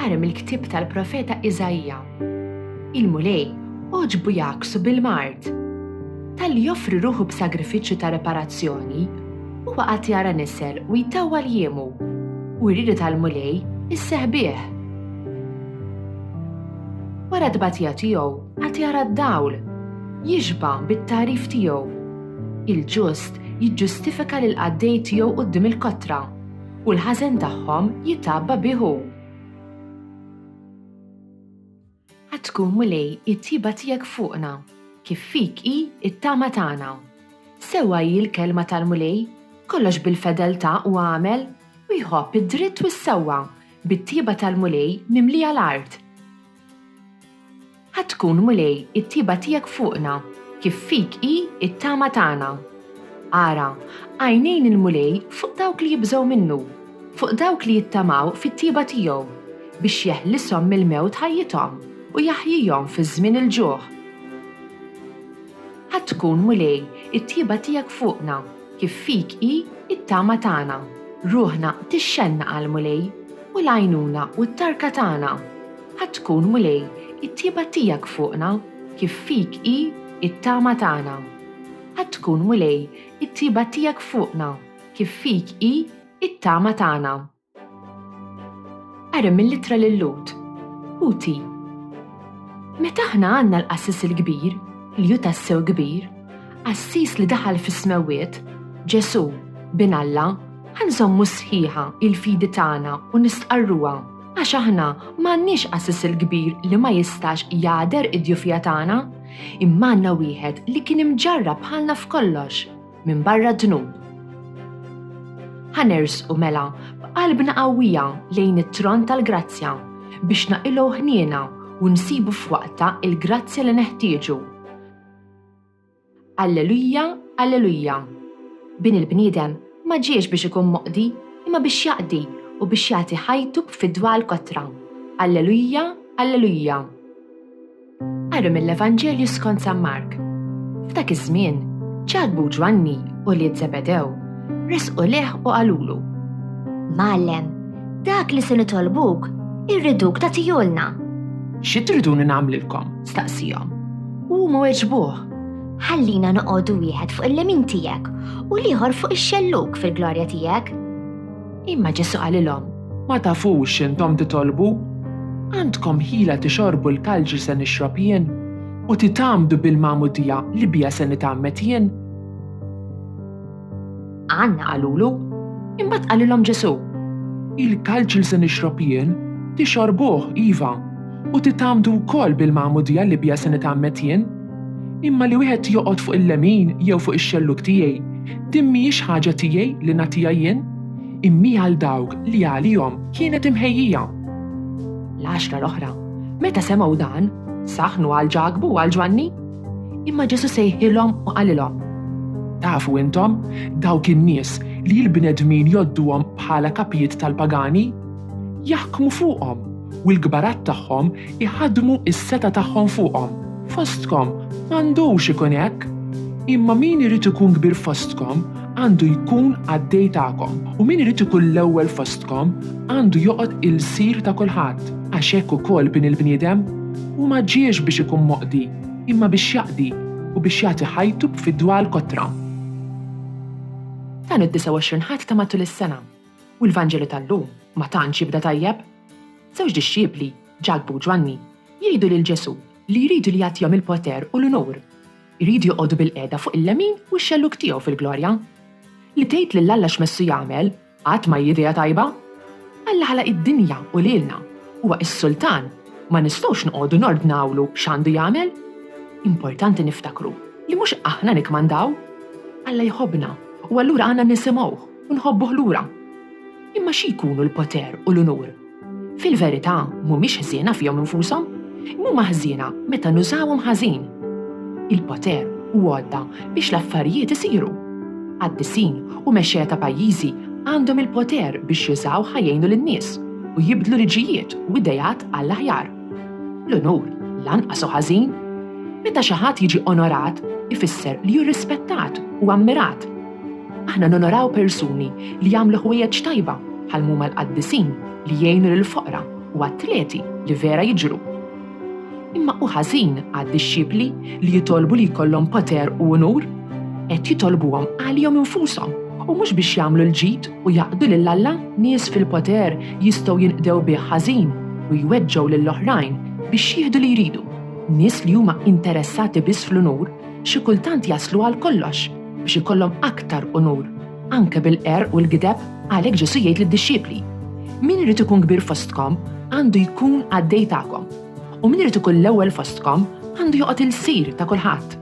Ara mill-ktieb tal-profeta Iżajja. Il-mulej oġbu jaksu bil-mard. Tal-li joffri ruħu b'sagrifiċċju ta' reparazzjoni, huwa qatt jara nisel u jtawwa l-jiemu u jridu tal-mulej isseħbih. Wara d-tbatija tiegħu qatt jara d-dawl, jixba' bit-tarif tiegħu. Il-ġust jiġġustifika lil qaddej tiegħu quddiem il-kotra u l-ħażen tagħhom jitabba biħu. Ħadd tkun mulej it-tiba tiegħek fuqna, kif fik hi it-tama tagħna. Sewwa hi l-kelma tal-mulej, kollox bil-fedeltà u għamel u jħobb id-dritt u s-sewwa bit-tiba tal-mulej mimlija l-art. Ħadd tkun mulej it-tiba tiegħek fuqna, kif fik hi it-tama tagħna. Ara, għajnejn il-mulej fuq dawk li jibżgħu minnu, fuq dawk li jittamaw fit-tiba tiegħu biex jeħlishom mill-mewt ħajjithom u jaħjihom fi żmien il-ġuħ. Ħadd tkun mulej it-tiba tiegħek fuqna, kif fik hi it-tama tagħna. Ruħna tixxenna għall-mulej u l-għajnuna u t-tarka tagħna. Ħadd tkun mulej it-tiba tiegħek fuqna, kif fik hi it-tama tagħna. Ħadd tkun mulej it-tiba tiegħek fuqna, kif fik hi it-tama tagħna. Ara mill-Ittra lil-Lut. Ħuti. Meta aħna għandna l-qassis il-kbir, li hu tassew kbir, qassis li daħal fis-smewwiet, Ġesu, bin Alla, ħanżommu sħiħa il-fidi tagħna u nistqarruha għax aħna m'għandniex qassis il-kbir li ma jistax jgħader id-djufija tagħna, imma għandna wieħed li kien imġarrab bħalna f'kollox minn barra d-dnub. Ħanersqu mela b'qalbna qawwija lejn it-tron tal-grazzja biex naqilgħu ħniena u nsibu f'waqta il-grazzja li neħtieġu. Allelujja, allelujja. Bin il-bniedem ma ġiex biex ikun moqdi, imma biex jaqdi u biex jagħti ħajtu b'fidwa l-kotra. Allelujja, allelujja. Ara mill-Evanġelju skont San Mark. F'dak iż-żmien, ċadbu Ġwanni u li Zebedew resqu leh u qalulu: Mallem, dak li se nitolbuk irriduk tagħtihulna. Xi triduni nagħmlilkom? Staqsihom. Huma weġbuh: Ħallina noqogħdu wieħed fuq il-lemin tiegħek u l-ieħor fuq ix-xelluk fil-glorja tiegħek. Imma Ġesu qalilhom: Ma tafux intom titolbu? Għandkom ħila tixorbu l-kalġi se nixrob jien u titamdu bil-magħmudija li bija se nitammet jien? Għandna qalulu, imbagħad qalilhom Ġesu: Il-kalġi li se nixrob jien tixorbuh iva u titamdu wkoll bil-magħmudija li bija se nitammet jien? Imma li wieħed joqgħod fuq il-lemin jew fuq ix-xelluk tiegħi din mhijiex ħaġa tiegħi li nagħtiha jien, immi għal dawk li għalihom kienet imħejjija. L-10 l-oħra, meta semgħu dan, saħnu għal Ġagbu u għal Ġwanni, imma Ġesu sejħilhom u qalilhom: Tafu intom dawk in-nies li l-bnedmin jgħodduhom bħala kapijiet tal-pagani jaħkmu fuqhom u l-kbarat tagħhom iħaddmu is-seta tagħhom fuqhom. Fostkom m'għandux ikun hekk, imma min irid ikun kbir fostkom għandu jkun għaddej tagħkom u min irid ikun l-ewwel fostkom għandu joqgħod il-sir ta' kulħadd għax hekk ukoll bin il-bniedem u ma ġiex biex ikun moqdi imma biex jaqdi u biex jagħti ħajtu b'fidwa l-kotra. Dan id-29 ħadd ta' matul is-sena u l-Vanġelu tal-lum ma tantx jibda tajjeb. Żewġ dixxiepli, Ġagbu u Ġwanni, jgħidu lil Ġesu li jridu li jagħtihom il-poter u l-unur. Jridu joqogħdu bil-qiegħda fuq il-lemin u x-xelluk tiegħu fil-glorja. Li tgħid lil Alla x'messu jagħmel qatt ma idea tajba? Alla ħalaq id-dinja u lilna huwa s-sultan, ma nistgħux noqogħdu nordnawlu x'għandu jagħmel. Importanti niftakru li mhux aħna nikmandaw. Alla jħobbna u allura għandna nisimgħuh u nħobbuh lura. Imma xi jkunu l-poter u l-unur? Fil-verità mhumiex ħsiena fihom infushom, huma ħżiena meta nużawhom ħażin. Il-poter u għodda biex l-affarijiet isiru. Għaddisin u mexxejja ta' pajjiżi għandhom il-poter biex jużaw ħajjejnu lin-nies u jibdlu liġijiet u idejat għall-aħjar. L-unur lanqas ħażin. Meta xi ħadd jiġi onorat ifisser li hu rispettat u ammirat. Aħna nonoraw persuni li jagħmlu ħwejjeġ tajba bħal huma l-qaddisin li jgħinu lill-foqra u atleti li vera jiġru. Imma u ħażin għad-dixxipli li jitolbu li jkollhom poter u onur qed jitolbuhom għalihom infushom u mhux biex jagħmlu l-ġid u jaqdu lil Alla nies fil-poter jistgħu jinqdew bih ħażin u jweġġgħu lill-oħrajn biex jieħdu li jridu. Nies li huma interessati biss fl-unur xi kultant jaslu għal kollox biex ikollhom aktar onur, anke bil-qerq u l-gideb għalhekk Ġesu jgħid lid-dixxiepli. Min irid ikun kbir fostkom għandu jkun għaddej tagħkom, u min irid ikun l-ewwel fostkom għandu joqgħod il-sir ta' kulħadd.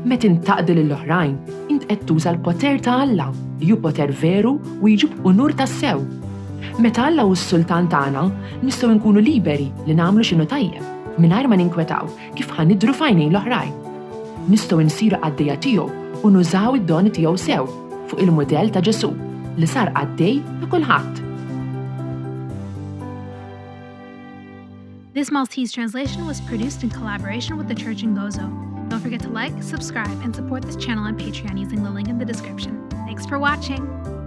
Meta intaqdi lill-oħrajn, int qed tuża l-poter ta' Alla li hu poter veru u jiġib unur tas-sew. Meta Alla hu s-Sultan tagħna, nistgħu nkunu liberi li nagħmlu x'inhu tajjeb mingħajr ma ninkwetaw kif ħanidru f'għajnejn l-oħrajn. Nistgħu nsiru għaddejja tiegħu u nużaw id-doni tiegħu sew fuq il-mudell ta' Ġesu li sar għaddej ta' kulħadd. This Maltese translation was produced in collaboration with the Church in Gozo. Don't forget to like, subscribe, and support this channel on Patreon using the link in the description. Thanks for watching!